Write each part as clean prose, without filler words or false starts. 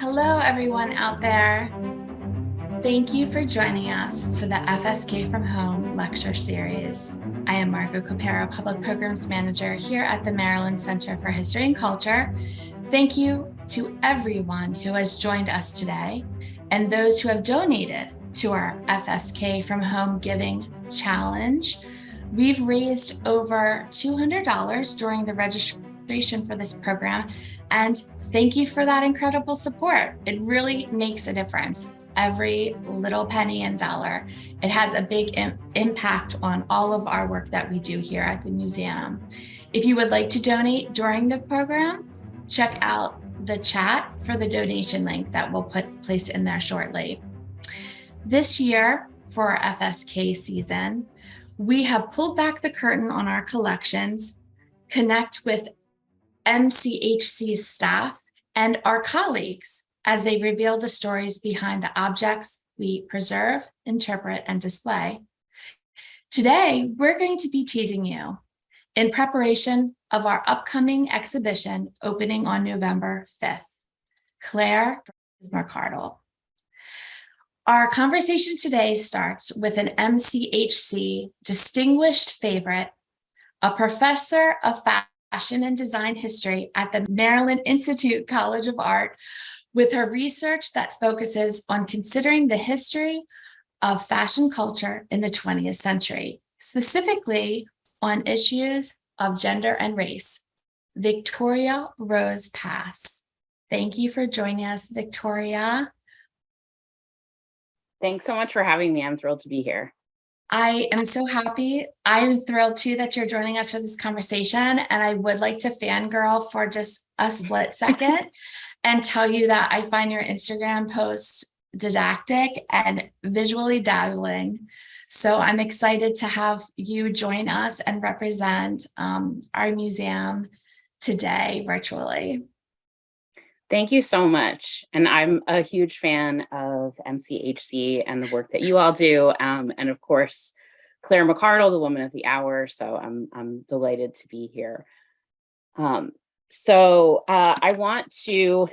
Hello, everyone out there. Thank you for joining us for the FSK from Home lecture series. I am Margot Capero, Public Programs Manager here at the Maryland Center for History and Culture. Thank you to everyone who has joined us today and those who have donated to our FSK from Home Giving Challenge. We've raised over $200 during the registration for this program, and thank you for that incredible support. It really makes a difference. Every little penny and dollar. It has a big impact on all of our work that we do here at the museum. If you would like to donate during the program, check out the chat for the donation link that we'll place in there shortly. This year, for our FSK season, we have pulled back the curtain on our collections, connect with MCHC staff and our colleagues as they reveal the stories behind the objects we preserve, interpret, and display. Today, we're going to be teasing you in preparation of our upcoming exhibition opening on November 5th, Claire McCardell. Our conversation today starts with an MCHC distinguished favorite, a professor of fashion and design history at the Maryland Institute College of Art, with her research that focuses on considering the history of fashion culture in the 20th century, specifically on issues of gender and race. Victoria Rose Pass. Thank you for joining us, Victoria. Thanks so much for having me. I'm thrilled to be here. I am so happy. I'm thrilled too that you're joining us for this conversation. And I would like to fangirl for just a split second and tell you that I find your Instagram posts didactic and visually dazzling. So I'm excited to have you join us and represent our museum today virtually. Thank you so much. And I'm a huge fan of MCHC and the work that you all do. And of course, Claire McCardell, the woman of the hour. So I'm delighted to be here. I want to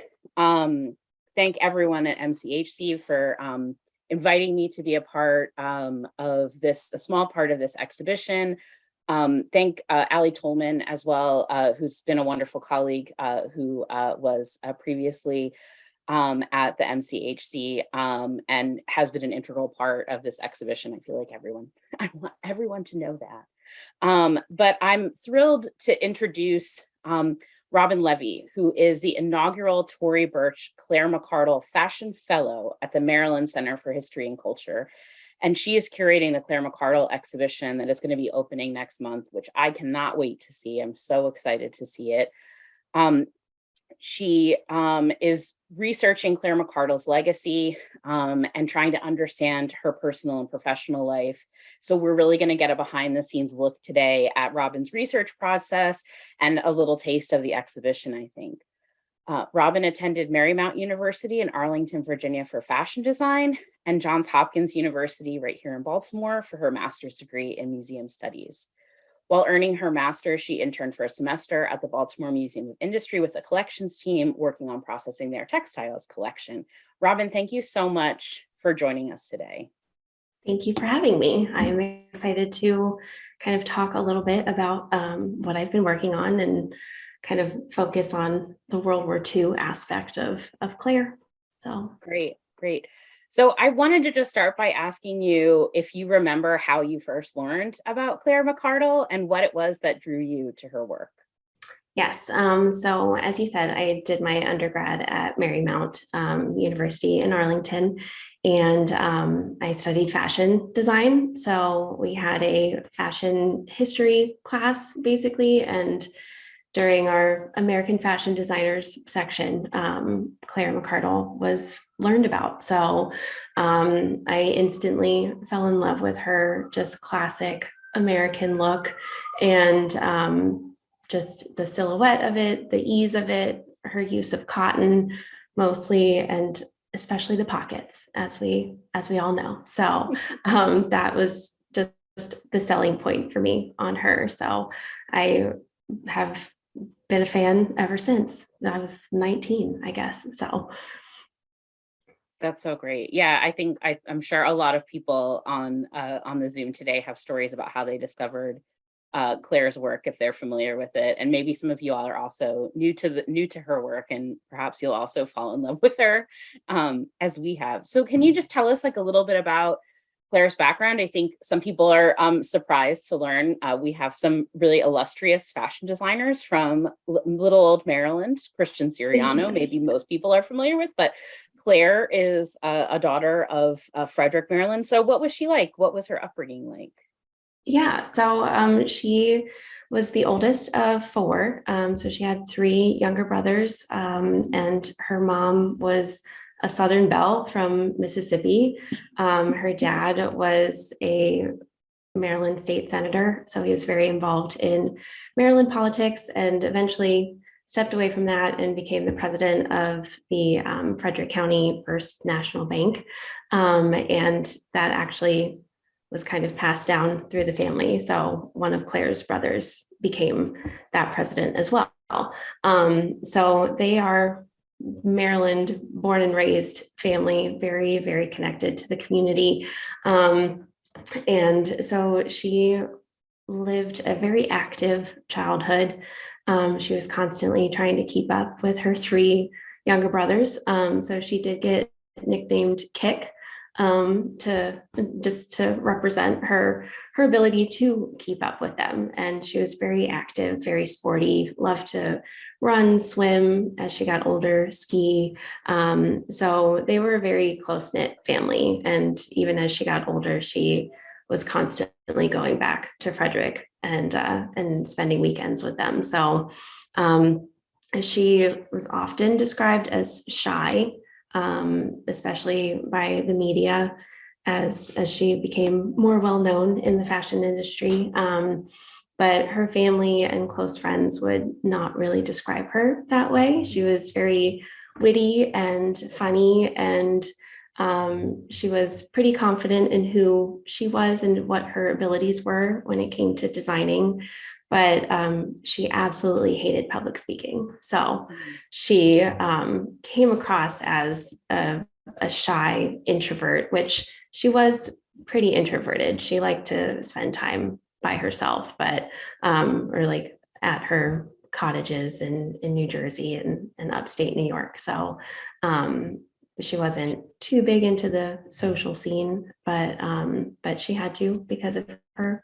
thank everyone at MCHC for inviting me to be a part of a small part of this exhibition. Thank Ali Tolman as well, who's been a wonderful colleague who was previously at the MCHC and has been an integral part of this exhibition. I feel like I want everyone to know that. But I'm thrilled to introduce Robyn Levy, who is the inaugural Tory Burch Claire McCardell Fashion Fellow at the Maryland Center for History and Culture. And she is curating the Claire McCardell exhibition that is going to be opening next month, which I cannot wait to see. I'm so excited to see it. She is researching Claire McCardell's legacy and trying to understand her personal and professional life. So we're really going to get a behind the scenes look today at Robyn's research process and a little taste of the exhibition, I think. Robyn attended Marymount University in Arlington, Virginia for fashion design and Johns Hopkins University right here in Baltimore for her master's degree in museum studies. While earning her master's, she interned for a semester at the Baltimore Museum of Industry with the collections team working on processing their textiles collection. Robyn, thank you so much for joining us today. Thank you for having me. I am excited to kind of talk a little bit about what I've been working on and kind of focus on the World War II aspect of Claire. So great. So I wanted to just start by asking you if you remember how you first learned about Claire McCardell and what it was that drew you to her work. Yes. So as you said, I did my undergrad at Marymount University in Arlington, and I studied fashion design. So we had a fashion history class basically, and during our American fashion designers section, Claire McCardell was learned about. So I instantly fell in love with her just classic American look and just the silhouette of it, the ease of it, her use of cotton mostly, and especially the pockets, as we all know. So that was just the selling point for me on her. So I have been a fan ever since. I was 19, I guess. So That's so great. Yeah, I think I'm sure a lot of people on the Zoom today have stories about how they discovered Claire's work, if they're familiar with it, and maybe some of you all are also new to her work, and perhaps you'll also fall in love with her as we have. So, can you just tell us like a little bit about Claire's background? I think some people are surprised to learn we have some really illustrious fashion designers from little old Maryland. Christian Siriano, maybe most people are familiar with, but Claire is a daughter of Frederick, Maryland. So what was she like? What was her upbringing like? Yeah, so she was the oldest of four. So she had three younger brothers, and her mom was a Southern belle from Mississippi. Her dad was a Maryland state senator, so he was very involved in Maryland politics, and eventually stepped away from that and became the president of the Frederick County First National Bank. And that actually was kind of passed down through the family. So one of Claire's brothers became that president as well. So they are Maryland born and raised family, very, very connected to the community. And so she lived a very active childhood. She was constantly trying to keep up with her three younger brothers. So she did get nicknamed Kick, to represent her ability to keep up with them. And she was very active, very sporty, loved to run, swim as she got older, ski. So they were a very close-knit family. And even as she got older, she was constantly going back to Frederick and spending weekends with them. So she was often described as shy, especially by the media as she became more well-known in the fashion industry. But her family and close friends would not really describe her that way. She was very witty and funny, and she was pretty confident in who she was and what her abilities were when it came to designing. But she absolutely hated public speaking. So she came across as a shy introvert, which she was pretty introverted. She liked to spend time by herself, but or like at her cottages in New Jersey and upstate New York. So she wasn't too big into the social scene, but she had to because of her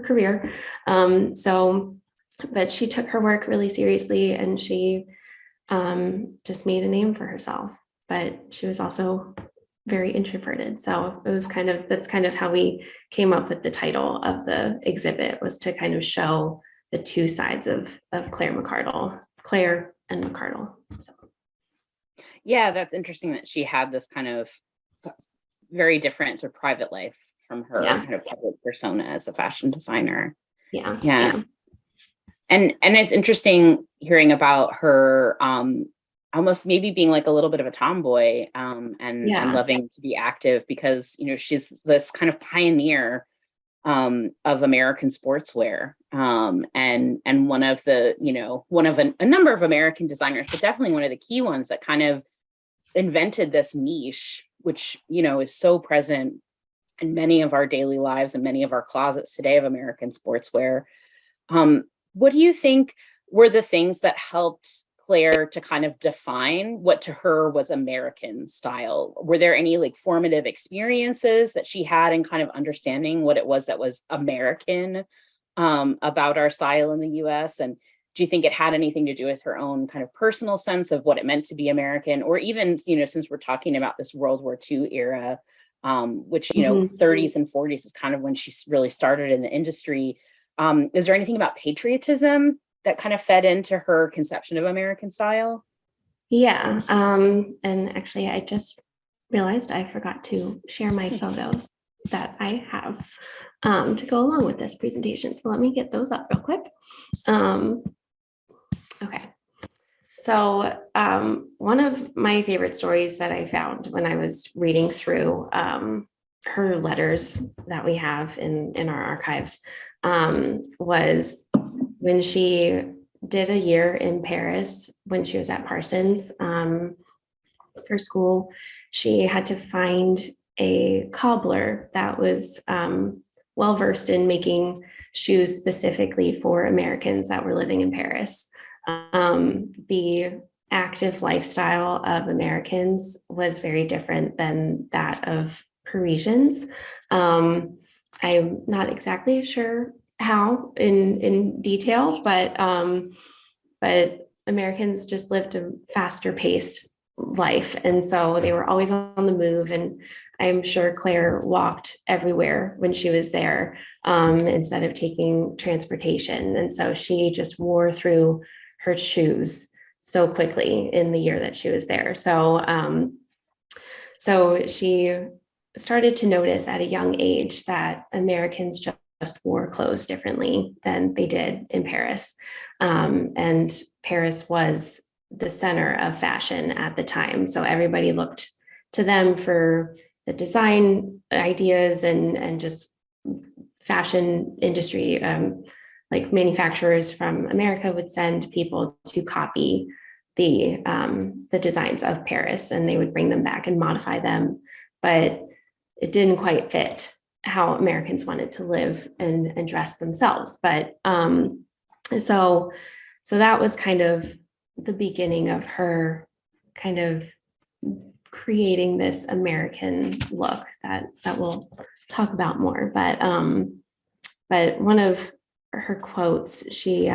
career. But she took her work really seriously, and she just made a name for herself. But she was also very introverted. So it was that's kind of how we came up with the title of the exhibit, was to kind of show the two sides of Claire McCardell, Claire and McCardell. So. Yeah, that's interesting that she had this kind of very different sort of private life from her kind of public persona as a fashion designer. Yeah. And it's interesting hearing about her almost maybe being like a little bit of a tomboy and loving to be active, because she's this kind of pioneer of American sportswear, and one of a number of American designers, but definitely one of the key ones that kind of invented this niche, which is so present in many of our daily lives and many of our closets today of American sportswear. What do you think were the things that helped Claire to kind of define what to her was American style? Were there any like formative experiences that she had in kind of understanding what it was that was American about our style in the US? And do you think it had anything to do with her own kind of personal sense of what it meant to be American? Or even, since we're talking about this World War II era, which, 30s and 40s is kind of when she really started in the industry. Is there anything about patriotism that kind of fed into her conception of American style? Yeah. And actually, I just realized I forgot to share my photos that I have to go along with this presentation. So let me get those up real quick. Okay. So one of my favorite stories that I found when I was reading through her letters that we have in our archives was when she did a year in Paris when she was at Parsons. for school, she had to find a cobbler that was well versed in making shoes specifically for Americans that were living in Paris. The active lifestyle of Americans was very different than that of Parisians. I'm not exactly sure how in detail, but Americans just lived a faster paced life. And so they were always on the move. And I'm sure Claire walked everywhere when she was there instead of taking transportation. And so she just wore through her shoes so quickly in the year that she was there. So, so she started to notice at a young age that Americans just wore clothes differently than they did in Paris. And Paris was the center of fashion at the time. So everybody looked to them for the design ideas and just fashion industry. Like manufacturers from America would send people to copy the designs of Paris, and they would bring them back and modify them. But it didn't quite fit how Americans wanted to live and dress themselves. But so that was kind of the beginning of her kind of creating this American look that we'll talk about more. But one of her quotes, she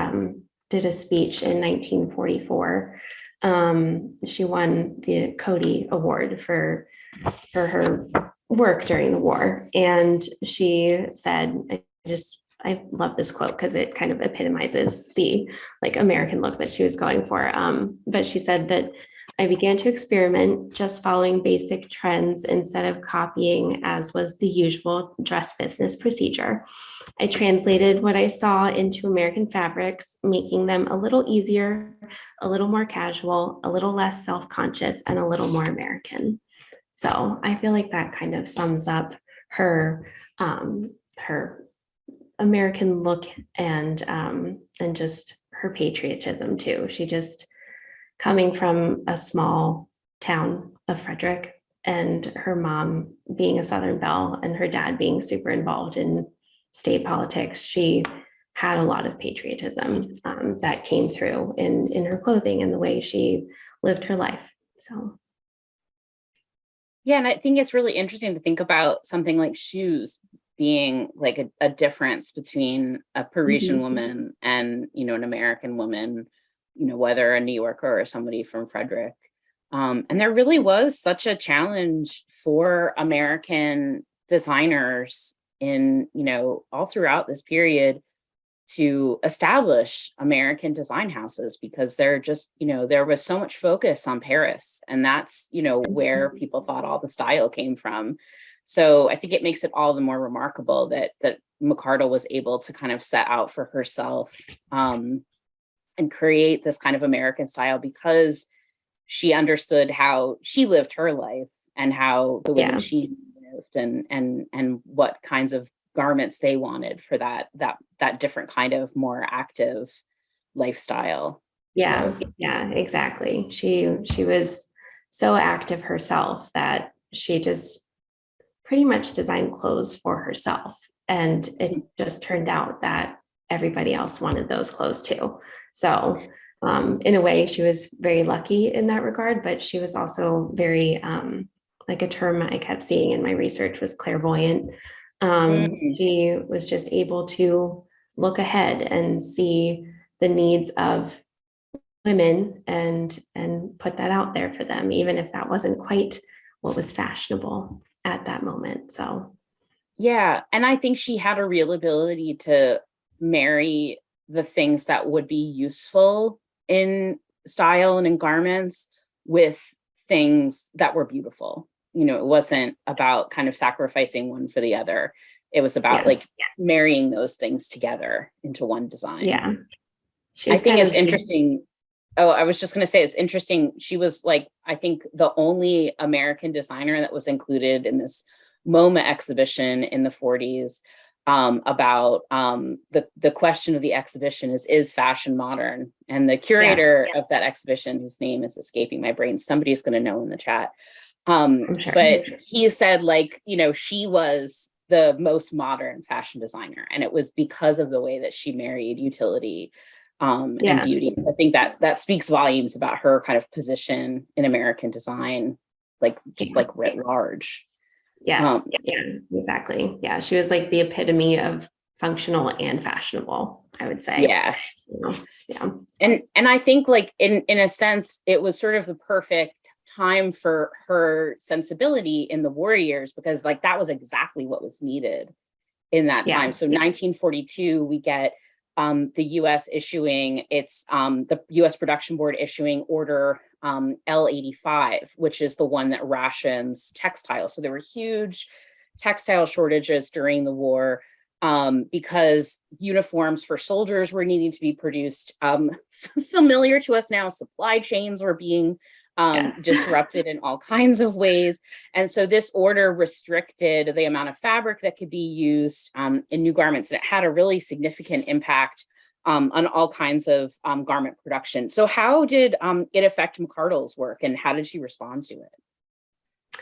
did a speech in 1944. She won the Cody Award for her work during the war. And she said, I love this quote because it kind of epitomizes the like American look that she was going for. But she said that I began to experiment just following basic trends instead of copying as was the usual dress business procedure. I translated what I saw into American fabrics, making them a little easier, a little more casual, a little less self-conscious, and a little more American. So I feel like that kind of sums up her her American look and just her patriotism too. She just coming from a small town of Frederick, and her mom being a Southern belle and her dad being super involved in state politics, she had a lot of patriotism that came through in her clothing and the way she lived her life. So. Yeah, and I think it's really interesting to think about something like shoes being like a difference between a Parisian woman and, an American woman, whether a New Yorker or somebody from Frederick. And there really was such a challenge for American designers in, all throughout this period to establish American design houses, because they're just, there was so much focus on Paris, and that's, where people thought all the style came from. So I think it makes it all the more remarkable that McCardell was able to kind of set out for herself and create this kind of American style, because she understood how she lived her life and how the women she lived and what kinds of garments they wanted for that different kind of more active lifestyle. Yeah, exactly. She was so active herself that she just pretty much designed clothes for herself. And it just turned out that everybody else wanted those clothes too. So in a way, she was very lucky in that regard, but she was also very, like a term I kept seeing in my research was clairvoyant. She was just able to look ahead and see the needs of women and put that out there for them, even if that wasn't quite what was fashionable at that moment. So yeah, and I think she had a real ability to marry the things that would be useful in style and in garments with things that were beautiful. It wasn't about kind of sacrificing one for the other. It was about marrying those things together into one design. Yeah. I think it's interesting. Oh, I was just going to say, it's interesting. She was like, I think the only American designer that was included in this MoMA exhibition in the 40s. about the question of the exhibition is fashion modern? And the curator of that exhibition, whose name is escaping my brain, somebody's going to know in the chat. Sure. But he said, like, you know, she was the most modern fashion designer, and it was because of the way that she married utility and beauty. I think that speaks volumes about her kind of position in American design, like just like writ large. Yes. Yeah, exactly. Yeah. She was like the epitome of functional and fashionable, I would say. Yeah. Yeah. And I think, like, in a sense, it was sort of the perfect time for her sensibility in the war years, because like that was exactly what was needed in that time. So 1942, we get the US issuing the US Production Board issuing order L85, which is the one that rations textiles. So there were huge textile shortages during the war because uniforms for soldiers were needing to be produced. Familiar to us now, supply chains were being disrupted in all kinds of ways. And so this order restricted the amount of fabric that could be used in new garments. And it had a really significant impact on all kinds of garment production. So how did it affect McCardell's work, and how did she respond to it?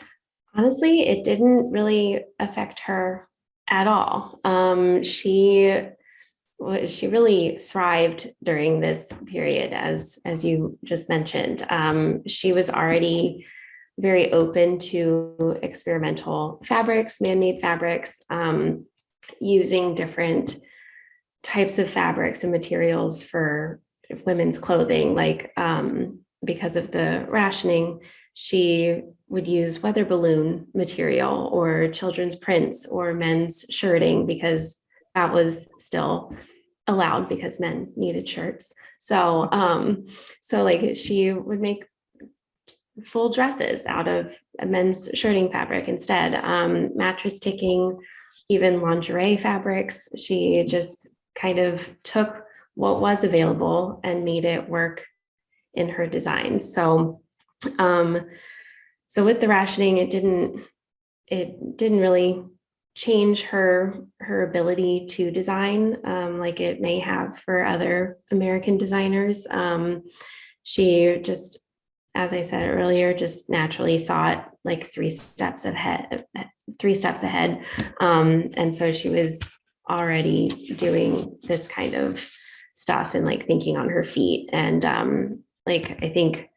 Honestly, it didn't really affect her at all. She really thrived during this period, as you just mentioned. She was already very open to experimental fabrics, man-made fabrics, using different types of fabrics and materials for women's clothing. Like because of the rationing, she would use weather balloon material or children's prints or men's shirting, because that was still allowed because men needed shirts. So like she would make full dresses out of men's shirting fabric instead, mattress ticking, even lingerie fabrics. She just kind of took what was available and made it work in her designs. So with the rationing, it didn't really change her ability to design like it may have for other American designers. She just, as I said earlier, just naturally thought like three steps ahead. And so she was already doing this kind of stuff and like thinking on her feet. And like, I think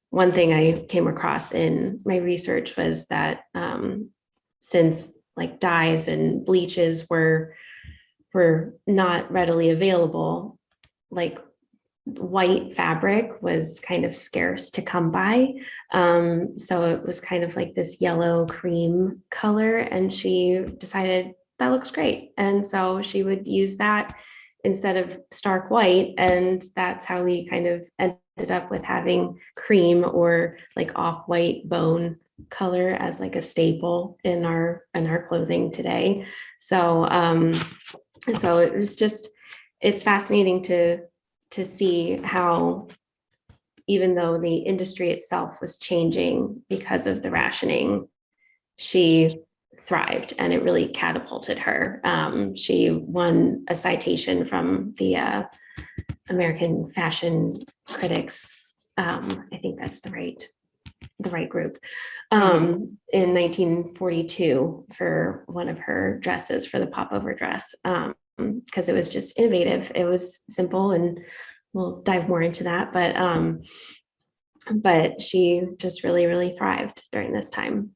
one thing I came across in my research was that since like dyes and bleaches were not readily available, like white fabric was kind of scarce to come by. So it was kind of like this yellow cream color, and she decided that looks great. And so she would use that instead of stark white. And that's how we kind of ended up with having cream or like off-white bone color as like a staple in our clothing today. So so it was just, it's fascinating to see how, even though the industry itself was changing because of the rationing, she thrived, and it really catapulted her. She won a citation from the American Fashion Critics. I think that's the right group, in 1942 for one of her dresses, for the popover dress, because it was just innovative. It was simple, and we'll dive more into that. But she just really thrived during this time.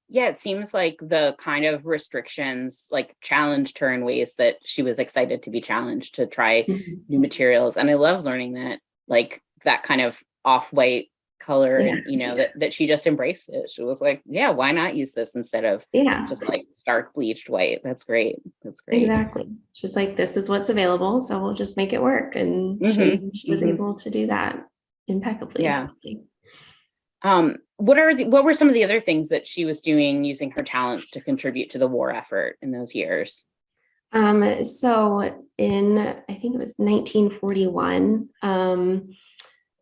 Yeah, it seems like the kind of restrictions like challenged her in ways that she was excited to be challenged, to try new materials. And I love learning that, like, that kind of off-white color, and you know, that she just embraced it. She was like, yeah, why not use this instead of just like stark bleached white? That's great. Exactly. She's like, this is what's available, so we'll just make it work. And she was able to do that impeccably. Yeah. What were some of the other things that she was doing using her talents to contribute to the war effort in those years? So in, I think it was 1941,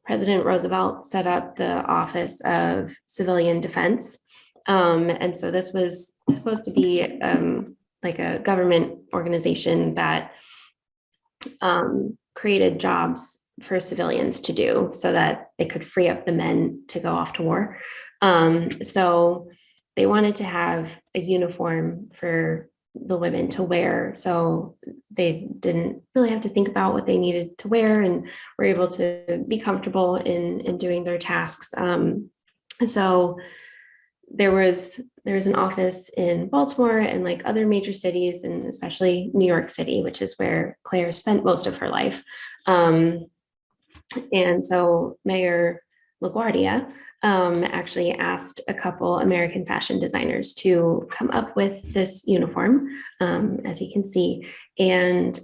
President Roosevelt set up the Office of Civilian Defense. And so this was supposed to be like a government organization that created jobs for civilians to do so that they could free up the men to go off to war. So they wanted to have a uniform for the women to wear, so they didn't really have to think about what they needed to wear and were able to be comfortable in doing their tasks. So there was an office in Baltimore and like other major cities, and especially New York City, which is where Claire spent most of her life. And so Mayor LaGuardia actually asked a couple American fashion designers to come up with this uniform, as you can see. And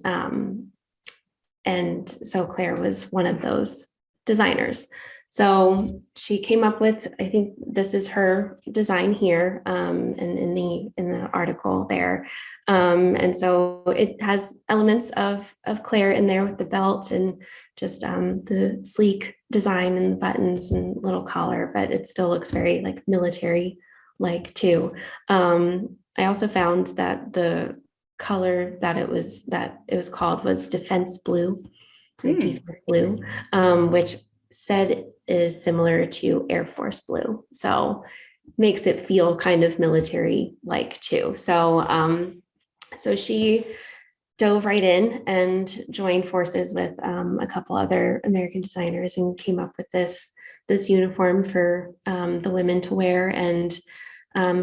so Claire was one of those designers. So she came up with, I think this is her design here, and in the article there. And so it has elements of Claire in there with the belt and just the sleek design and the buttons and little collar, but it still looks very like military like too. I also found that the color that it was called was defense blue, defense blue, which said is similar to Air Force blue. So makes it feel kind of military like too. So so she dove right in and joined forces with a couple other American designers and came up with this uniform for the women to wear. And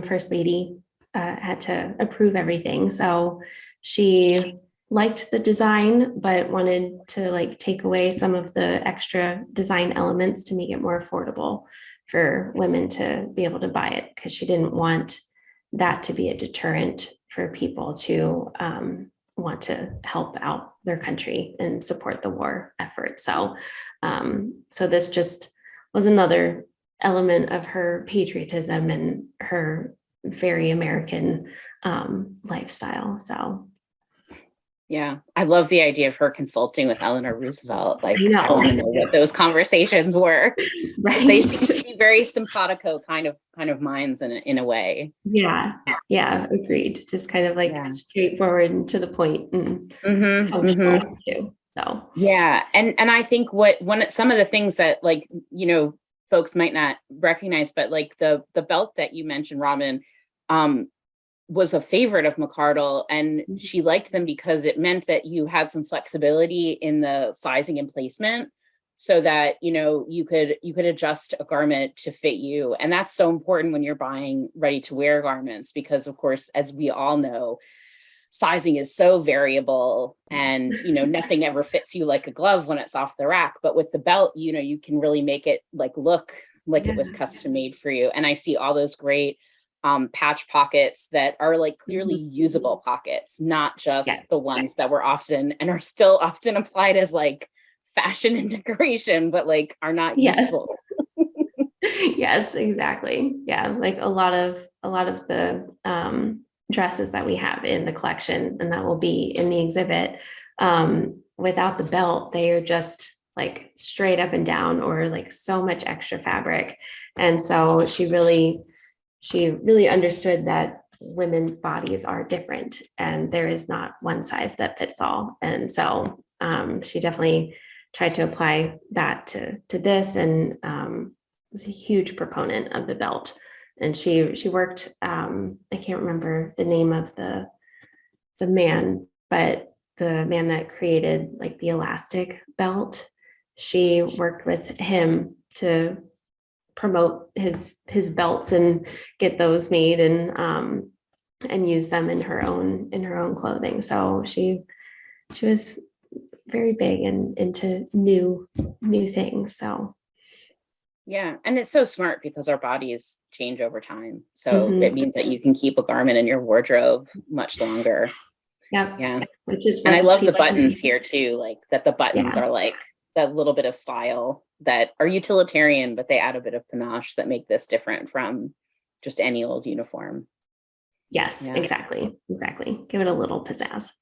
First Lady had to approve everything. So she liked the design, but wanted to like take away some of the extra design elements to make it more affordable for women to be able to buy it, because she didn't want that to be a deterrent for people to want to help out their country and support the war effort. So so this just was another element of her patriotism and her very American lifestyle. So yeah, I love the idea of her consulting with Eleanor Roosevelt. Like, I want to know what those conversations were. Right. They seem to be very simpatico kind of minds in a way. Yeah, agreed. Just kind of like straightforward and to the point and functional too. So yeah, and I think some of the things that like folks might not recognize, but like the belt that you mentioned, Robyn, was a favorite of McCardell, and she liked them because it meant that you had some flexibility in the sizing and placement, so that you could adjust a garment to fit you. And that's so important when you're buying ready to wear garments, because of course, as we all know, sizing is so variable, and nothing ever fits you like a glove when it's off the rack. But with the belt, you can really make it like look like it was custom made for you. And I see all those great patch pockets that are like clearly usable pockets, not just the ones that were often and are still often applied as like fashion and decoration, but like are not useful. Yes, exactly. Yeah, like a lot of the dresses that we have in the collection and that will be in the exhibit, without the belt, they are just like straight up and down, or like so much extra fabric. And so she really understood that women's bodies are different and there is not one size that fits all. And so she definitely tried to apply that to this, and was a huge proponent of the belt. And she worked, I can't remember the name of the man, but the man that created like the elastic belt, she worked with him to promote his belts and get those made and use them in her own clothing. So she was very big and into new things. So yeah, and it's so smart because our bodies change over time. So it means that you can keep a garment in your wardrobe much longer. Yeah. Which is, and I love the buttons here too, like that the buttons are like that little bit of style that are utilitarian, but they add a bit of panache that make this different from just any old uniform. Yes, exactly. Give it a little pizzazz.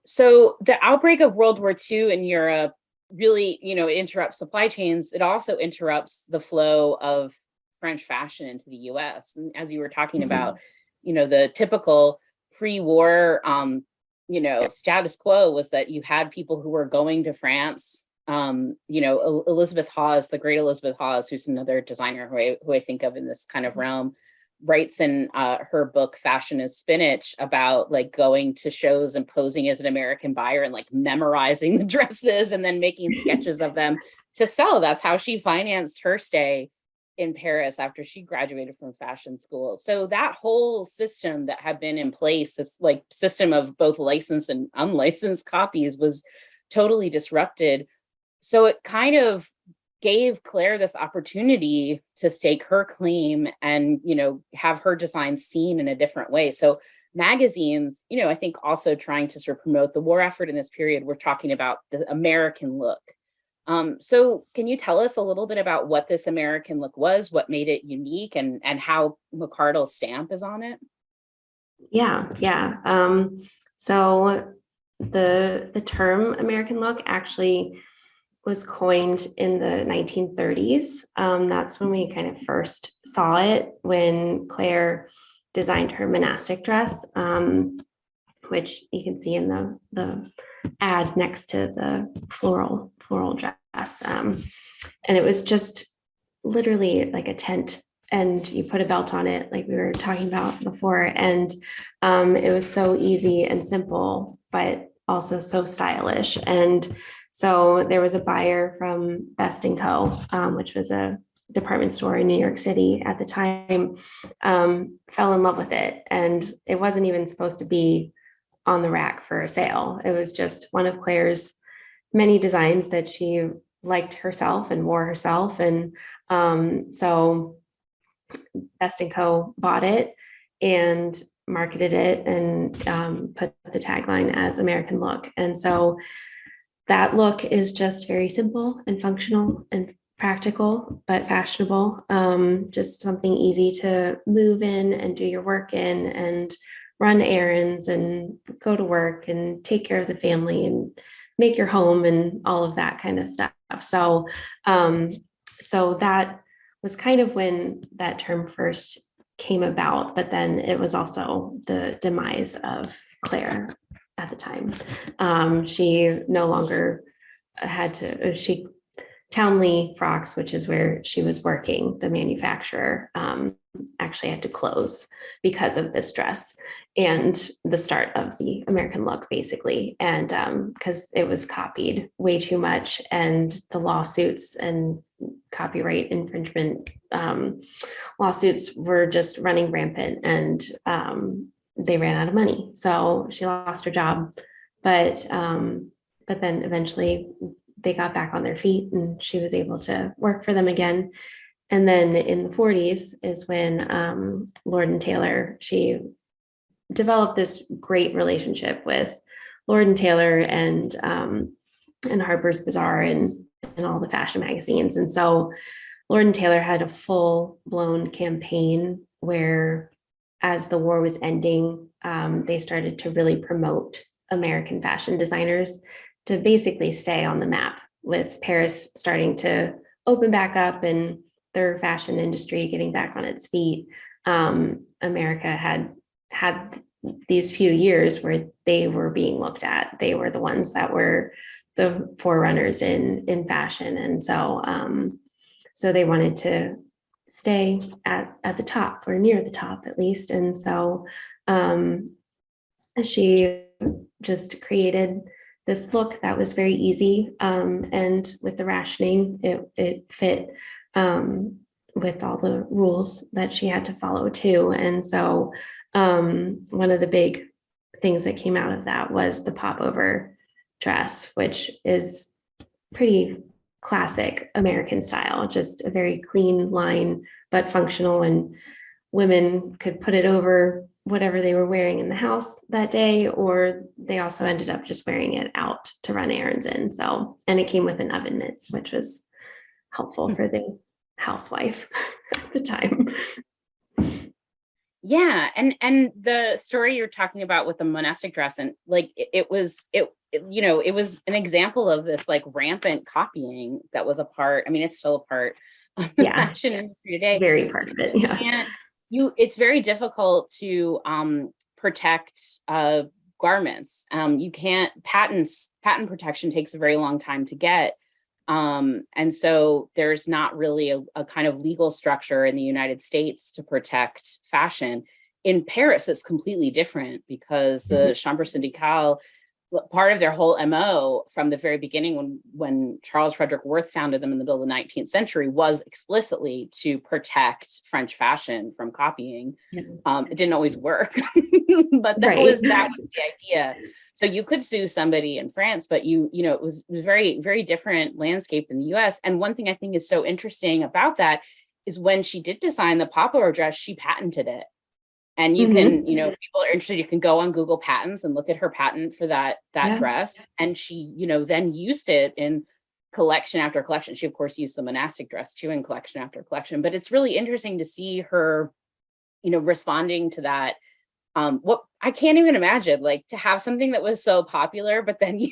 So the outbreak of World War II in Europe really, it interrupts supply chains. It also interrupts the flow of French fashion into the US. And as you were talking about, the typical pre-war, status quo was that you had people who were going to France. Elizabeth Hawes, the great Elizabeth Hawes, who's another designer who I think of in this kind of realm, writes in her book Fashion is Spinach about like going to shows and posing as an American buyer and like memorizing the dresses and then making sketches of them to sell. That's how she financed her stay in Paris after she graduated from fashion school. So that whole system that had been in place, this like system of both licensed and unlicensed copies, was totally disrupted. So it kind of gave Claire this opportunity to stake her claim and, have her design seen in a different way. So magazines, I think also trying to sort of promote the war effort in this period, we're talking about the American look. So can you tell us a little bit about what this American look was, what made it unique, and how McCardell's stamp is on it? Yeah. So the term American look actually was coined in the 1930s. That's when we kind of first saw it, when Claire designed her monastic dress, which you can see in the ad next to the floral dress. And it was just literally like a tent, and you put a belt on it, like we were talking about before. And it was so easy and simple, but also so stylish. And so there was a buyer from Best & Co., which was a department store in New York City at the time, fell in love with it. And it wasn't even supposed to be on the rack for a sale. It was just one of Claire's many designs that she liked herself and wore herself. And so Best & Co. bought it and marketed it and put the tagline as American look. And so that look is just very simple and functional and practical, but fashionable. Just something easy to move in and do your work in and run errands and go to work and take care of the family and make your home and all of that kind of stuff. So that was kind of when that term first came about, but then it was also the demise of Claire at the time. She no longer had to, Townley Frocks, which is where she was working, the manufacturer, actually had to close because of this dress and the start of the American look, basically. And because it was copied way too much, and the lawsuits and copyright infringement lawsuits were just running rampant, and they ran out of money. So she lost her job, but then eventually they got back on their feet and she was able to work for them again. And then in the 40s is when Lord & Taylor, she developed this great relationship with Lord & Taylor and Harper's Bazaar and all the fashion magazines. And so Lord & Taylor had a full-blown campaign where, as the war was ending, they started to really promote American fashion designers to basically stay on the map, with Paris starting to open back up and their fashion industry getting back on its feet. America had these few years where they were being looked at. They were the ones that were the forerunners in fashion. And so they wanted to stay at the top, or near the top at least. And so she just created this look that was very easy, and with the rationing, it fit with all the rules that she had to follow too. And so one of the big things that came out of that was the popover dress, which is pretty classic American style, just a very clean line, but functional, and women could put it over whatever they were wearing in the house that day, or they also ended up just wearing it out to run errands in. So, and it came with an oven mitt, which was helpful for the housewife at the time. Yeah, and the story you're talking about with the monastic dress, and like it was an example of this like rampant copying that was a part. I mean, it's still a part of the fashion industry today. Very part of it. Yeah. And it's very difficult to protect garments. You can't, patent protection takes a very long time to get. And so there's not really a kind of legal structure in the United States to protect fashion. In Paris, it's completely different because the Chambre syndicale, part of their whole MO from the very beginning when Charles Frederick Worth founded them in the middle of the 19th century was explicitly to protect French fashion from copying. It didn't always work, but that was the idea. So you could sue somebody in France, but it was very, very different landscape in the US. And one thing I think is so interesting about that is when she did design the popover dress, she patented it. And you can, if people are interested, you can go on Google Patents and look at her patent for that dress. And she, then used it in collection after collection. She, of course, used the monastic dress too in collection after collection. But it's really interesting to see her, responding to that. What I can't even imagine, like, to have something that was so popular, but then you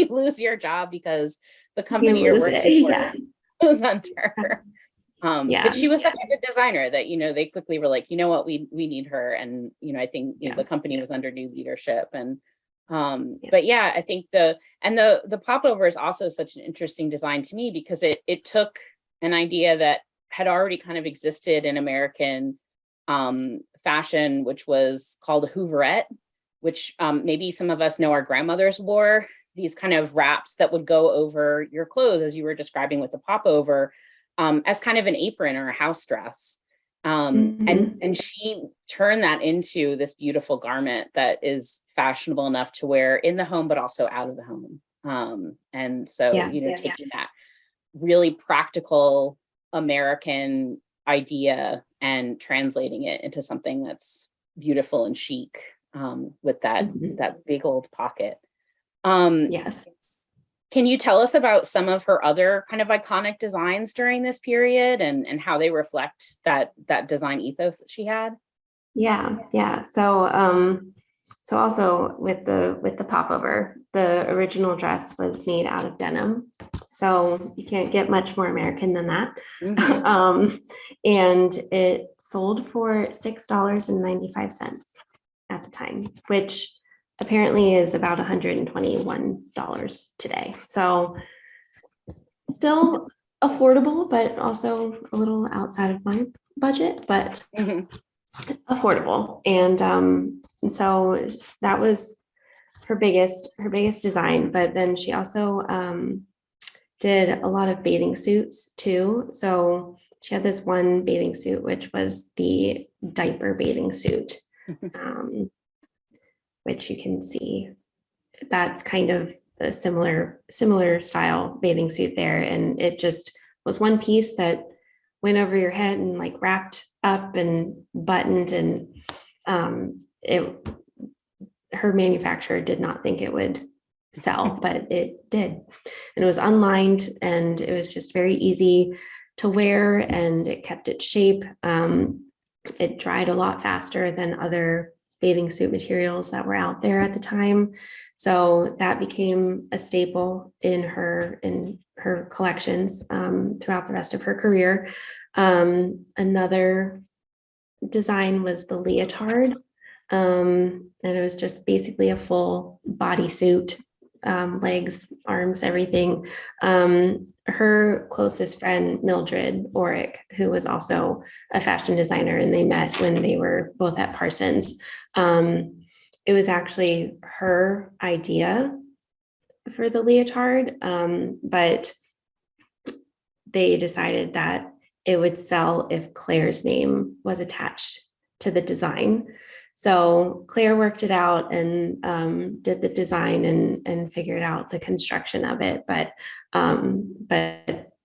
lose your job because the company you're working for goes under. But she was such a good designer that, they quickly were like, you know what, we need her. And, I think the company was under new leadership. And but yeah, I think the popover is also such an interesting design to me because it took an idea that had already kind of existed in American fashion, which was called a houverette, which maybe some of us know our grandmothers wore, these kind of wraps that would go over your clothes, as you were describing with the popover. As kind of an apron or a house dress. And she turned that into this beautiful garment that is fashionable enough to wear in the home, but also out of the home. And so, taking that really practical American idea and translating it into something that's beautiful and chic with that big old pocket. Yes. Can you tell us about some of her other kind of iconic designs during this period and how they reflect that design ethos that she had? Yeah. So also with the popover, the original dress was made out of denim. So you can't get much more American than that. And it sold for $6.95 at the time, which apparently is about $121 today. So still affordable, but also a little outside of my budget, but affordable. And so that was her biggest design. But then she also did a lot of bathing suits too. So she had this one bathing suit, which was the diaper bathing suit. Which you can see, that's kind of a similar style bathing suit there. And it just was one piece that went over your head and like wrapped up and buttoned. And her manufacturer did not think it would sell, but it did. And it was unlined and it was just very easy to wear and it kept its shape. It dried a lot faster than other bathing suit materials that were out there at the time. So that became a staple in her collections throughout the rest of her career. Another design was the leotard. And it was just basically a full bodysuit, legs, arms, everything. Her closest friend, Mildred Orrick, who was also a fashion designer, and they met when they were both at Parsons. It was actually her idea for the leotard, but they decided that it would sell if Claire's name was attached to the design. So Claire worked it out and did the design and figured out the construction of it. But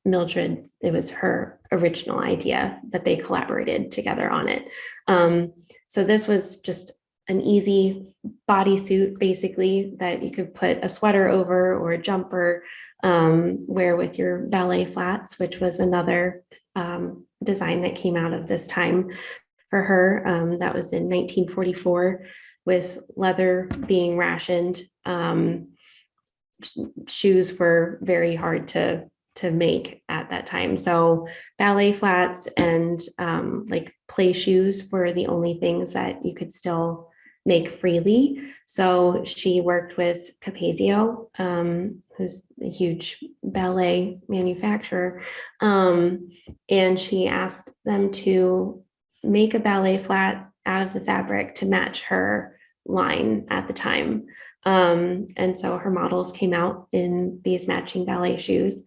Mildred, it was her original idea, but they collaborated together on it. So this was just an easy bodysuit, basically, that you could put a sweater over or a jumper, wear with your ballet flats, which was another design that came out of this time for her. That was in 1944, with leather being rationed. Shoes were very hard to make at that time. So ballet flats and like play shoes were the only things that you could still make freely. So she worked with Capezio, who's a huge ballet manufacturer, and she asked them to make a ballet flat out of the fabric to match her line at the time. And so her models came out in these matching ballet shoes,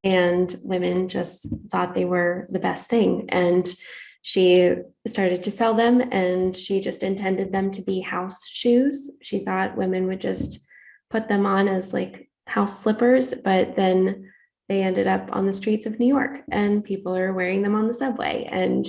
and women just thought they were the best thing. And she started to sell them, and she just intended them to be house shoes. She thought women would just put them on as like house slippers, but then they ended up on the streets of New York, and people are wearing them on the subway. And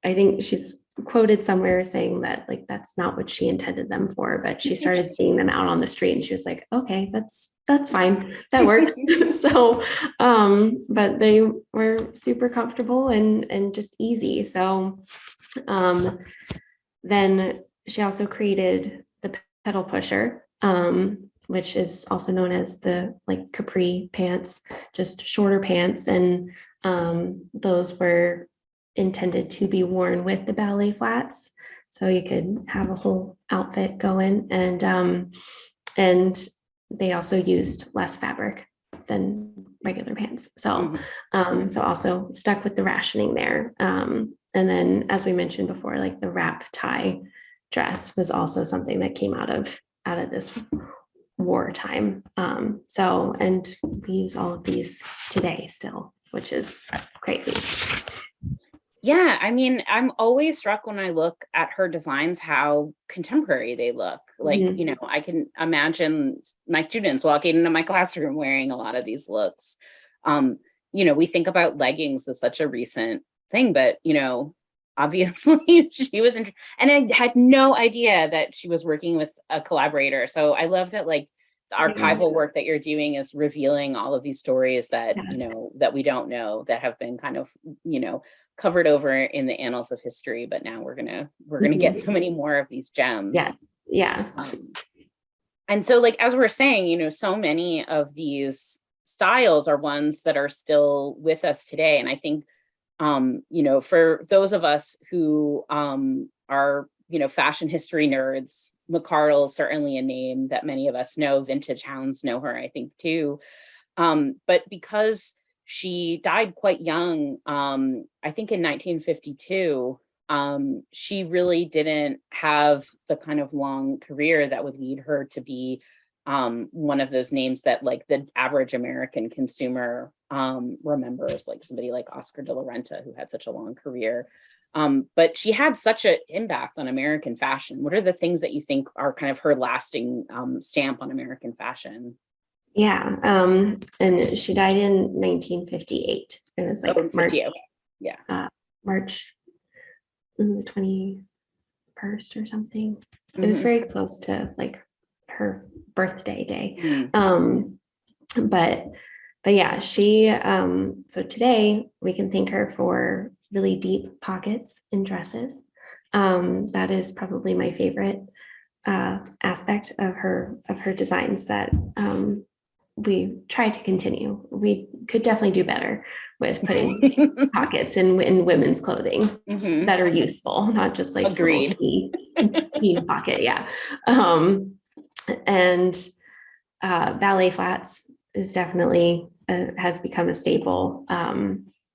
I think she's quoted somewhere saying that like that's not what she intended them for, but she started seeing them out on the street and she was like, okay, that's fine, that works. So but they were super comfortable and just easy. So then she also created the pedal pusher, which is also known as the like capri pants, just shorter pants, and those were intended to be worn with the ballet flats, so you could have a whole outfit going. And they also used less fabric than regular pants, so so also stuck with the rationing there. And then, as we mentioned before, like the wrap tie dress was also something that came out of this wartime. So, and we use all of these today still, which is crazy. Yeah, I mean, I'm always struck when I look at her designs, how contemporary they look. Like, you know, I can imagine my students walking into my classroom wearing a lot of these looks. You know, we think about leggings as such a recent thing, but, you know, obviously she was, and I had no idea that she was working with a collaborator. So I love that, like, the archival work that you're doing is revealing all of these stories that, you know, that we don't know, that have been kind of, you know, covered over in the annals of history, but now we're gonna get so many more of these gems. And so, like, as we're saying, you know, so many of these styles are ones that are still with us today. And I think, you know, for those of us who are, you know, fashion history nerds, McCardell is certainly a name that many of us know. Vintage hounds know her, I think, too. But because she died quite young, I think in 1952, she really didn't have the kind of long career that would lead her to be one of those names that, like, the average American consumer remembers, like somebody like Oscar de la Renta, who had such a long career. But she had such an impact on American fashion. What are the things that you think are kind of her lasting stamp on American fashion? Yeah, and she died in 1958. It was like March, March 21st or something. It was very close to like her birthday day. But yeah, she so today we can thank her for really deep pockets in dresses. That is probably my favorite aspect of her designs that we try to continue. We could definitely do better with putting pockets in women's clothing that are useful, not just like teeny pocket. Yeah. And ballet flats is definitely has become a staple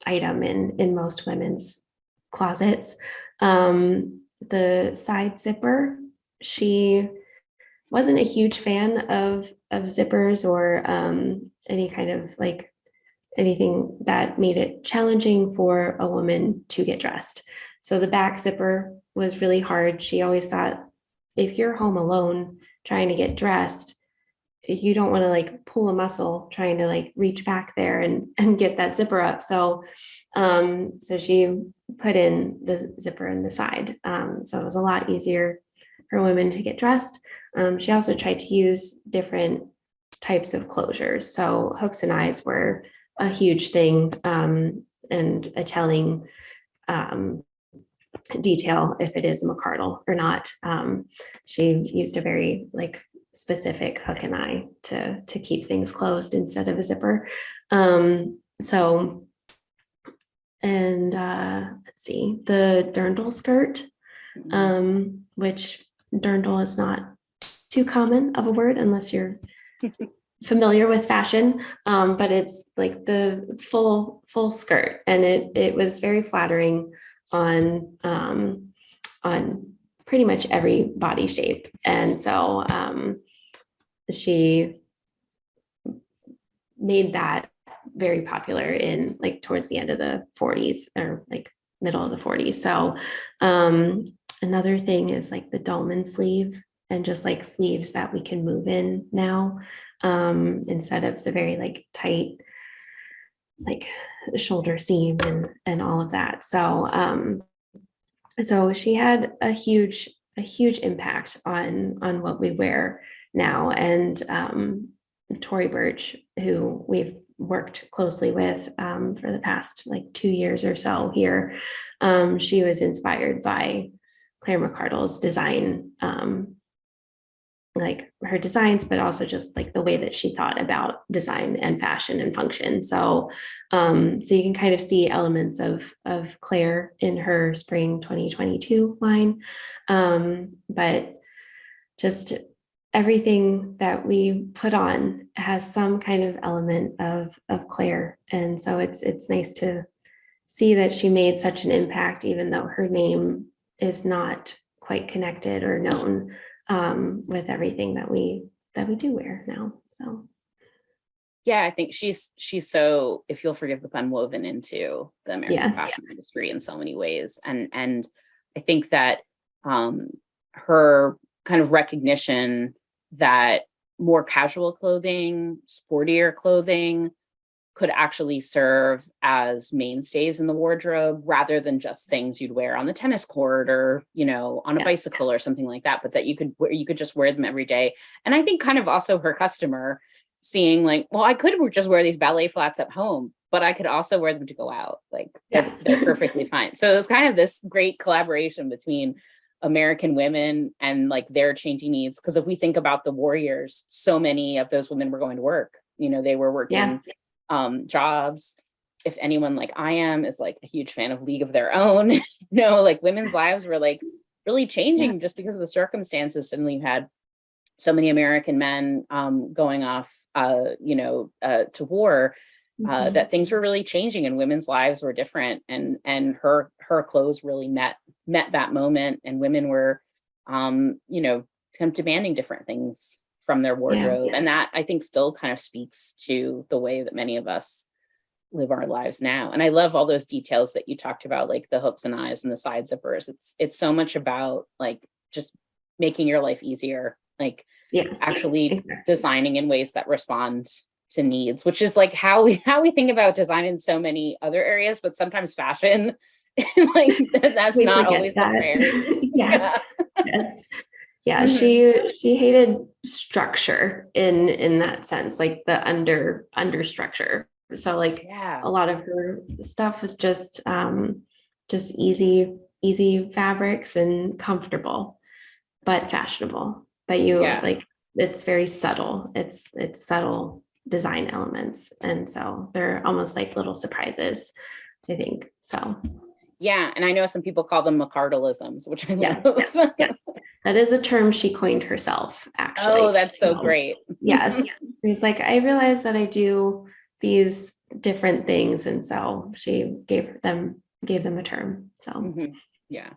item in most women's closets. The side zipper, she wasn't a huge fan of zippers or any kind of like anything that made it challenging for a woman to get dressed. So the back zipper was really hard. She always thought, if you're home alone trying to get dressed, you don't want to like pull a muscle trying to like reach back there and get that zipper up. So so she put in the zipper in the side. So it was a lot easier for women to get dressed. She also tried to use different types of closures. So hooks and eyes were a huge thing, and a telling detail if it is a McCardell or not. She used a very like specific hook and eye to keep things closed instead of a zipper. So, and let's see, the dirndl skirt which dirndl is not too common of a word unless you're familiar with fashion, but it's like the full skirt, and it was very flattering on pretty much every body shape. And so she made that very popular in like towards the end of the 40s or like middle of the 40s. So another thing is like the dolman sleeve, and just like sleeves that we can move in now, instead of the very like tight like shoulder seam and all of that. So so she had a huge impact on what we wear now. And Tory Burch, who we've worked closely with for the past like 2 years or so here, she was inspired by Claire McCardell's design, like her designs, but also just like the way that she thought about design and fashion and function. So so you can kind of see elements of Claire in her spring 2022 line, but just everything that we put on has some kind of element of Claire. And so it's nice to see that she made such an impact, even though her name is not quite connected or known with everything that we do wear now. So yeah, I think she's so, if you'll forgive the pun, woven into the American fashion industry in so many ways. And I think that her kind of recognition that more casual clothing, sportier clothing could actually serve as mainstays in the wardrobe, rather than just things you'd wear on the tennis court or, you know, on a bicycle or something like that, but that you could just wear them every day. And I think kind of also her customer seeing like, well, I could just wear these ballet flats at home, but I could also wear them to go out. Like they're perfectly fine. So it was kind of this great collaboration between American women and like their changing needs. Because if we think about the warriors, so many of those women were going to work, you know, they were working jobs. If anyone like I am is like a huge fan of League of Their Own, you know, like women's lives were like really changing just because of the circumstances. Suddenly you had so many American men going off, to war, that things were really changing and women's lives were different. And her clothes really met that moment, and women were, kind of demanding different things from their wardrobe. And that I think still kind of speaks to the way that many of us live our lives now. And I love all those details that you talked about, like the hooks and eyes and the side zippers. It's so much about like just making your life easier, like actually designing in ways that respond to needs, which is like how we think about design in so many other areas, but sometimes fashion, like that's not always the priority. Yeah, she hated structure in that sense, like the under structure. So like a lot of her stuff was just easy fabrics and comfortable, but fashionable. But like it's very subtle. It's subtle design elements, and so they're almost like little surprises, I think. So yeah, and I know some people call them McCardellisms, which I love. That is a term she coined herself, actually. Oh, that's so great. Yes. He's like, I realized that I do these different things. And so she gave them a term. So yeah.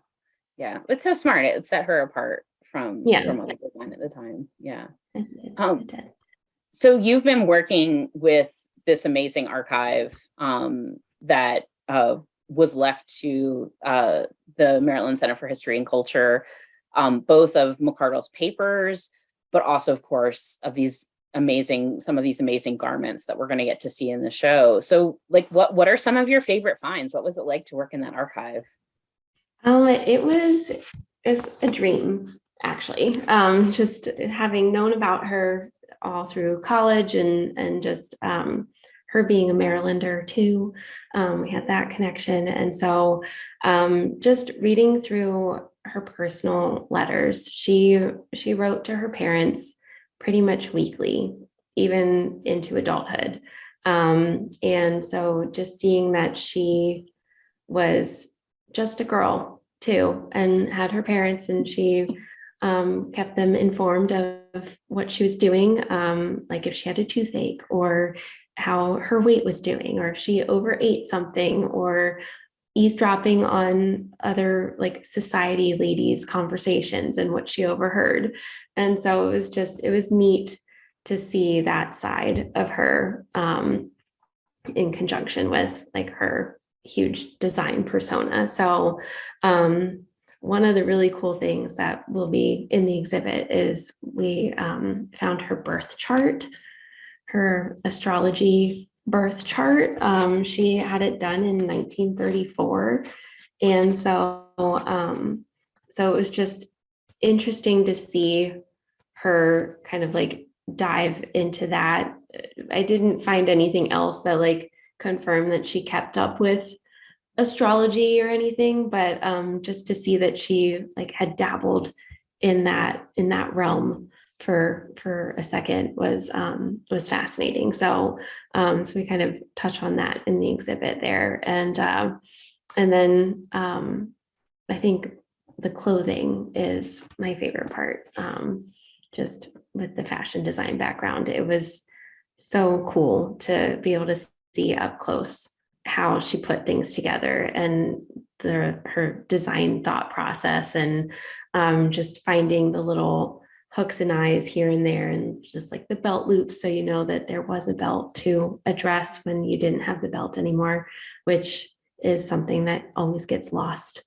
It's so smart. It set her apart from other design at the time. Yeah. It did. So you've been working with this amazing archive that was left to the Maryland Center for History and Culture, both of McCardell's papers, but also, of course, of some of these amazing garments that we're going to get to see in the show. So like, what are some of your favorite finds? What was it like to work in that archive? It was a dream, actually. Just having known about her all through college and just her being a Marylander too. We had that connection. And so just reading through her personal letters, she wrote to her parents pretty much weekly, even into adulthood. And so just seeing that she was just a girl too, and had her parents, and she kept them informed of what she was doing, like if she had a toothache or how her weight was doing, or if she overate something, or eavesdropping on other like society ladies' conversations and what she overheard. And so it was neat to see that side of her in conjunction with like her huge design persona. So one of the really cool things that will be in the exhibit is we found her birth chart, her astrology birth chart. She had it done in 1934. And so it was just interesting to see her kind of like dive into that. I didn't find anything else that like confirmed that she kept up with astrology or anything, but just to see that she like had dabbled in that realm for a second was fascinating. So we kind of touch on that in the exhibit there, and then I think the clothing is my favorite part. Just with the fashion design background, it was so cool to be able to see up close how she put things together and her design thought process, and just finding the little hooks and eyes here and there, and just like the belt loops, so you know that there was a belt to a dress when you didn't have the belt anymore, which is something that always gets lost.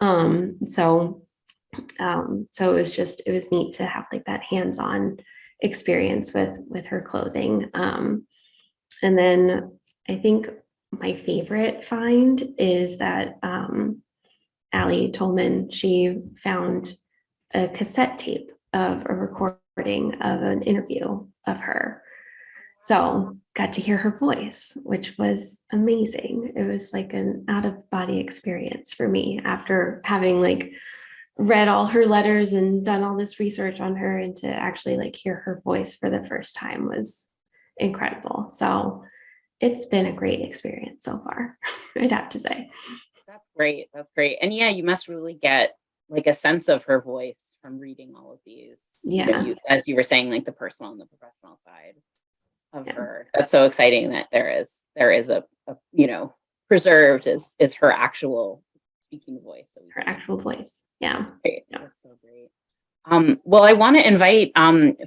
So it was neat to have like that hands-on experience with her clothing. And then I think my favorite find is that Allie Tolman, she found a cassette tape of a recording of an interview of her. So got to hear her voice, which was amazing. It was like an out-of-body experience for me after having like read all her letters and done all this research on her, and to actually like hear her voice for the first time was incredible. So it's been a great experience so far, I'd have to say. That's great. That's great. And yeah, you must really get like a sense of her voice from reading all of these. Yeah. As you were saying, like the personal and the professional side of her. That's so exciting that there is a preserved is her actual speaking voice. So her actual voice. Yeah. That's great. Yeah. That's so great. Well, I want to invite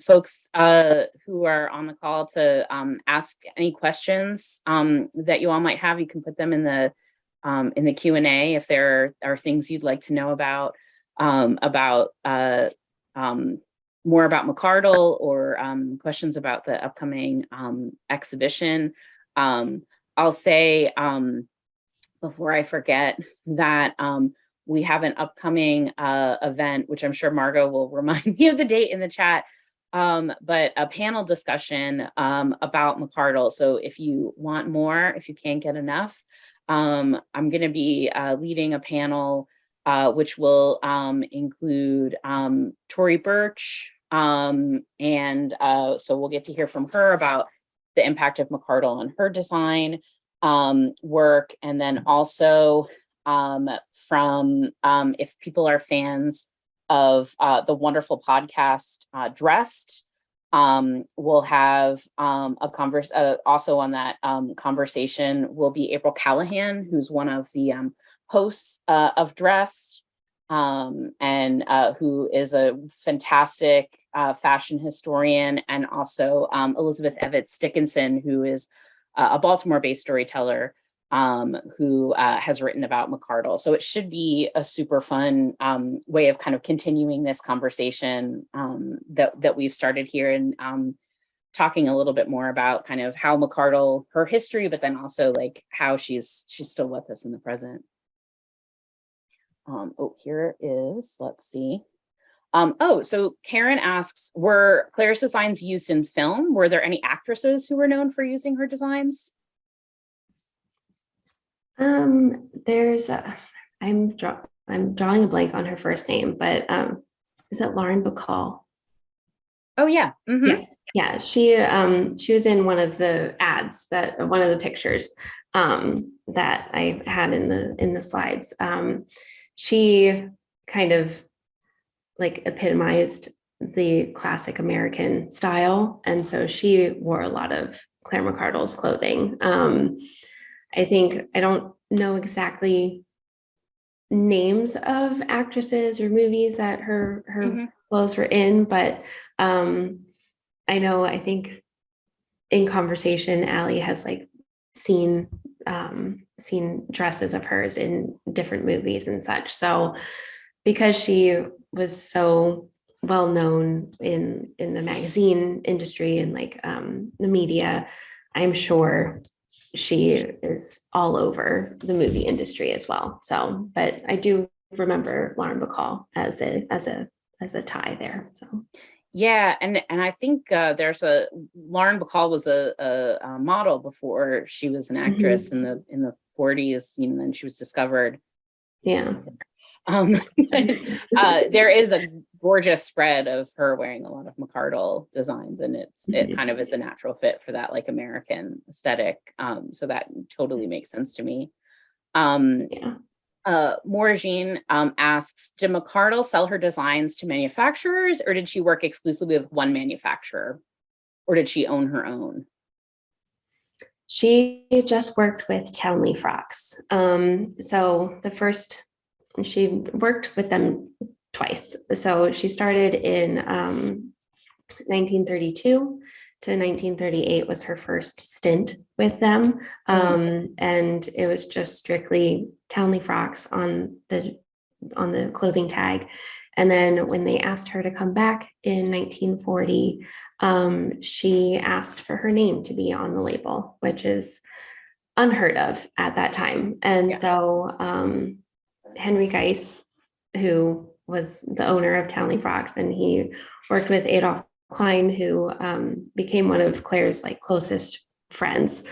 folks who are on the call to ask any questions that you all might have. You can put them in the Q&A if there are things you'd like to know about more about McCardell, or questions about the upcoming exhibition. I'll say before I forget that we have an upcoming event, which I'm sure Margot will remind me of the date in the chat, but a panel discussion about McCardell. So if you want more, if you can't get enough, I'm going to be leading a panel which will include Tory Burch, and so we'll get to hear from her about the impact of McCardell on her design work, and then also from if people are fans of the wonderful podcast Dressed, we'll have also on that conversation will be April Callahan, who's one of the hosts of Dressed, and who is a fantastic fashion historian, and also Elizabeth Evitz Dickinson, who is a Baltimore-based storyteller who has written about McCardell. So it should be a super fun way of kind of continuing this conversation that we've started here, and talking a little bit more about kind of how McCardell, her history, but then also like how she's still with us in the present. Here is, let's see. So Karen asks, were Claire's designs used in film? Were there any actresses who were known for using her designs? There's I'm drawing a blank on her first name, but is it Lauren Bacall? Oh yeah. Mm-hmm. Yeah. She was in one of the ads, one of the pictures that I had in the slides. she kind of like epitomized the classic American style. And so she wore a lot of Claire McCardell's clothing. I don't know exactly names of actresses or movies that her clothes were in, but I think in conversation, Allie has like seen dresses of hers in different movies and such. So because she was so well known in the magazine industry and like the media, I'm sure she is all over the movie industry as well. So, but I do remember Lauren Bacall as a tie there. So yeah, and I think there's Lauren Bacall was a model before she was an actress in the 40s, and then she was discovered. Yeah. There is a gorgeous spread of her wearing a lot of McCardell designs, and it kind of is a natural fit for that like American aesthetic. So that totally makes sense to me. Morjean asks, did McCardell sell her designs to manufacturers, or did she work exclusively with one manufacturer, or did she own her own? She just worked with Townley Frocks. So she worked with them twice. So she started in 1932 to 1938 was her first stint with them. And it was just strictly Townley Frocks on the clothing tag. And then when they asked her to come back in 1940, she asked for her name to be on the label, which is unheard of at that time. And so Henry Geis, who was the owner of Townley Frocks, and he worked with Adolph Klein, who became one of Claire's like closest friends.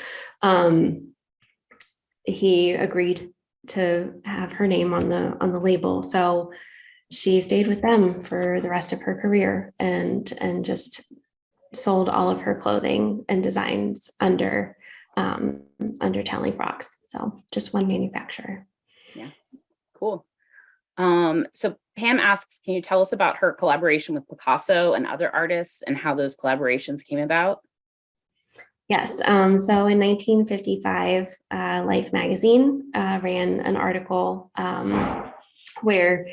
He agreed to have her name on the label. So she stayed with them for the rest of her career and just sold all of her clothing and designs under Townley Frocks. So just one manufacturer. Yeah. Cool. So Pam asks, can you tell us about her collaboration with Picasso and other artists and how those collaborations came about? Yes. So in 1955, Life magazine ran an article where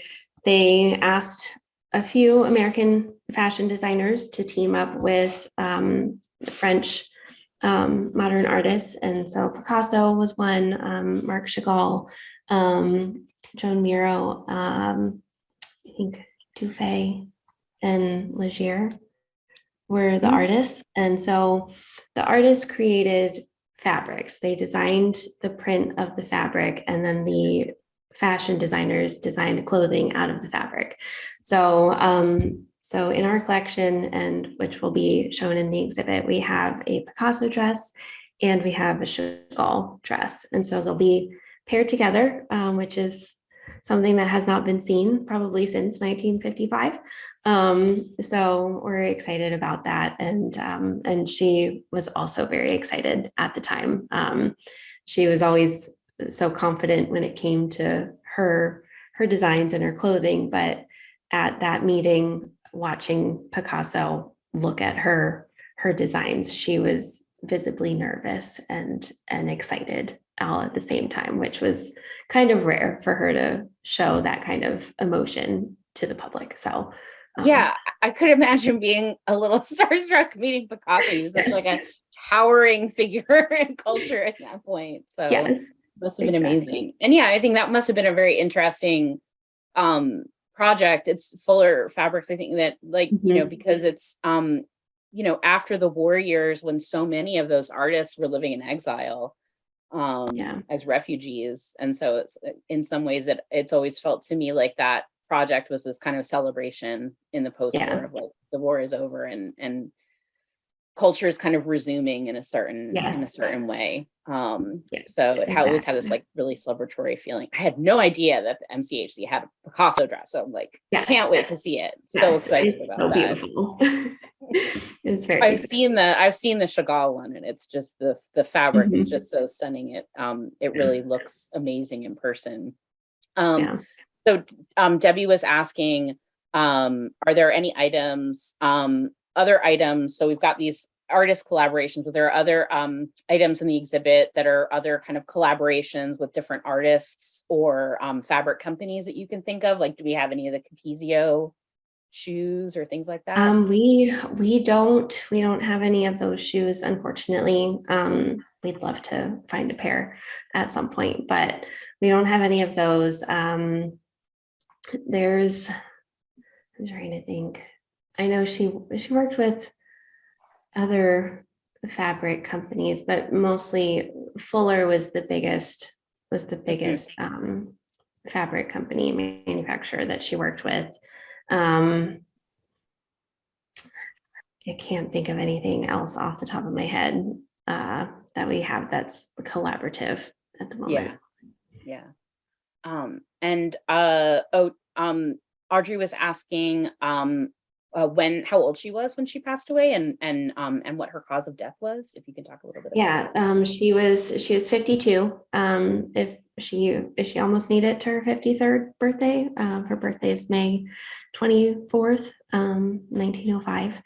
they asked a few American fashion designers to team up with French modern artists. And so Picasso was one, Marc Chagall, Joan Miro, I think Dufay and Legier were the artists. And so the artists created fabrics. They designed the print of the fabric, and then the fashion designers designed clothing out of the fabric. So in our collection, and which will be shown in the exhibit, we have a Picasso dress and we have a Chagall dress. And so they'll be paired together, which is something that has not been seen probably since 1955. So we're excited about that. And she was also very excited at the time. She was always so confident when it came to her designs and her clothing, but at that meeting, watching Picasso look at her designs, she was visibly nervous and excited all at the same time, which was kind of rare for her to show that kind of emotion to the public. So yeah, I could imagine being a little starstruck meeting Picasso. He was such like a towering figure in culture at that point. So yes, must have been amazing. And yeah, I think that must have been a very interesting project. It's fuller fabrics, I think, that like, you know, because it's you know, after the war years when so many of those artists were living in exile as refugees. And so it's in some ways that it's always felt to me like that project was this kind of celebration in the post-war of like the war is over and culture is kind of resuming in a certain way. So it always had this like really celebratory feeling. I had no idea that the MCHC had a Picasso dress. So I'm like, can't wait to see it. So excited about that. Beautiful. It's very I've seen the Chagall one, and it's just the fabric is just so stunning. It really looks amazing in person. So Debbie was asking, are there any items, other items? So we've got these artist collaborations, but there are other items in the exhibit that are other kind of collaborations with different artists or fabric companies that you can think of? Like, do we have any of the Capezio shoes or things like that? We don't have any of those shoes, unfortunately. We'd love to find a pair at some point, but we don't have any of those. I'm trying to think. I know she worked with other fabric companies, but mostly Fuller was the biggest fabric company manufacturer that she worked with. I can't think of anything else off the top of my head that we have that's collaborative at the moment. Yeah. Audrey was asking how old she was when she passed away, and what her cause of death was. If you can talk a little bit about that. She was 52. If she almost made it to her 53rd birthday. Her birthday is May 24th, 1905.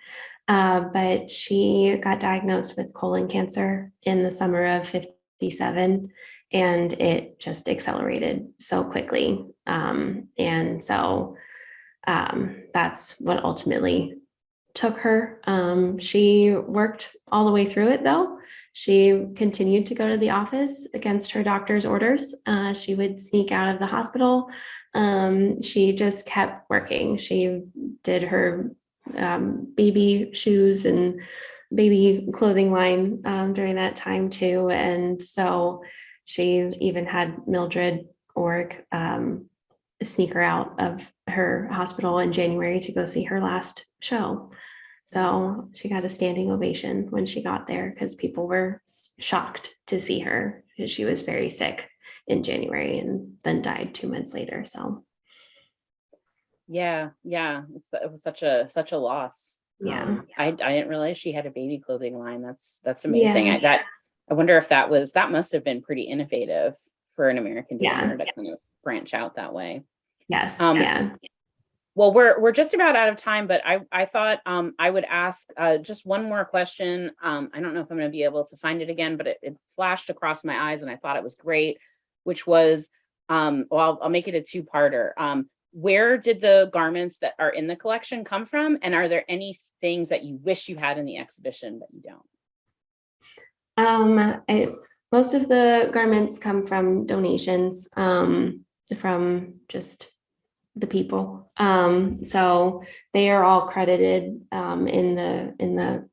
But she got diagnosed with colon cancer in the summer of 57, and it just accelerated so quickly. And so that's what ultimately took her. She worked all the way through it, though. She continued to go to the office against her doctor's orders. She would sneak out of the hospital. She just kept working. She did her baby shoes and baby clothing line during that time too. And so she even had Mildred Org sneak her out of her hospital in January to go see her last show. So she got a standing ovation when she got there because people were shocked to see her because she was very sick in January and then died 2 months later. So yeah, it was such a loss. Yeah. I didn't realize she had a baby clothing line. That's amazing. Yeah. I wonder if that must have been pretty innovative for an American designer to kind of branch out that way. Yes. Yeah. Well, we're just about out of time, but I thought I would ask just one more question. I don't know if I'm going to be able to find it again, but it flashed across my eyes and I thought it was great, which was, I'll make it a two-parter. Where did the garments that are in the collection come from? And are there any things that you wish you had in the exhibition that you don't? Most of the garments come from donations from just the people. So they are all credited in the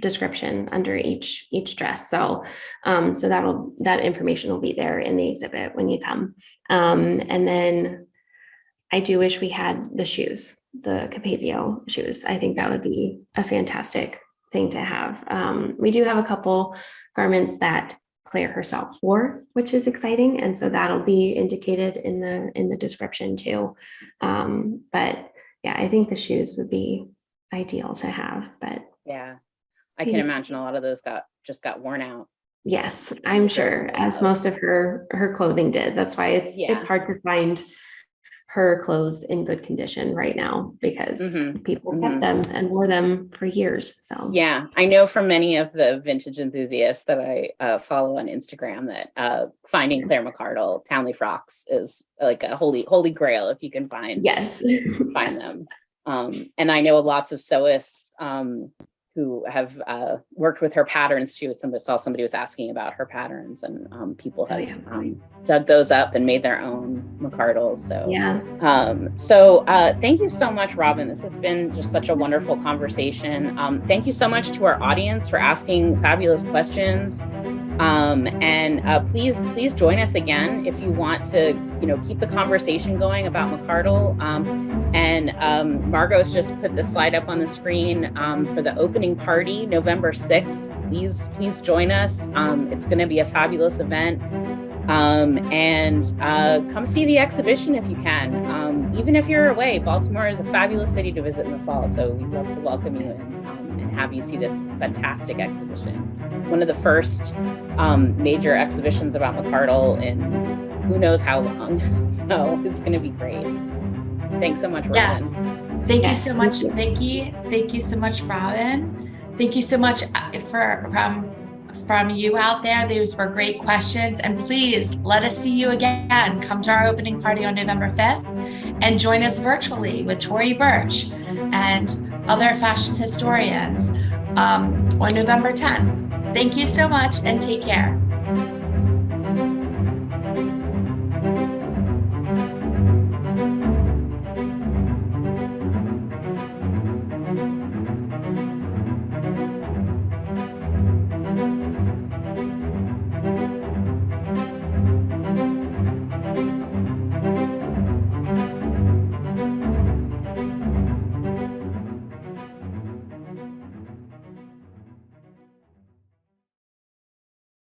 description under each dress. So that information will be there in the exhibit when you come. And then I do wish we had the shoes, the Capezio shoes. I think that would be a fantastic thing to have. We do have a couple garments that Claire herself wore, which is exciting. And so that'll be indicated in the description too. But yeah, I think the shoes would be ideal to have, but yeah, I can imagine a lot of those got worn out. Yes, I'm sure, as most of her clothing did. That's why it's hard to find her clothes in good condition right now because people kept them and wore them for years. So yeah, I know from many of the vintage enthusiasts that I follow on Instagram that finding Claire McCardell Townley frocks is like a holy grail if you can find them. And I know lots of sewists who have worked with her patterns too. Somebody was asking about her patterns, and people have dug those up and made their own McCardells. So thank you so much, Robyn. This has been just such a wonderful conversation. Thank you so much to our audience for asking fabulous questions. And please join us again if you want to, keep the conversation going about McCardell. And Margot's just put the slide up on the screen for the opening party, November 6th. Please join us. It's going to be a fabulous event. And come see the exhibition if you can. Even if you're away, Baltimore is a fabulous city to visit in the fall. So we'd love to welcome you and have you see this fantastic exhibition. One of the first major exhibitions about McCardell in who knows how long. So it's going to be great. Thanks so much, Robyn. Yes. Thank you so much, Vicki. Thank you so much, Robyn. Thank you so much from you out there. These were great questions. And please let us see you again. Come to our opening party on November 5th and join us virtually with Tory Burch and other fashion historians on November 10th. Thank you so much and take care.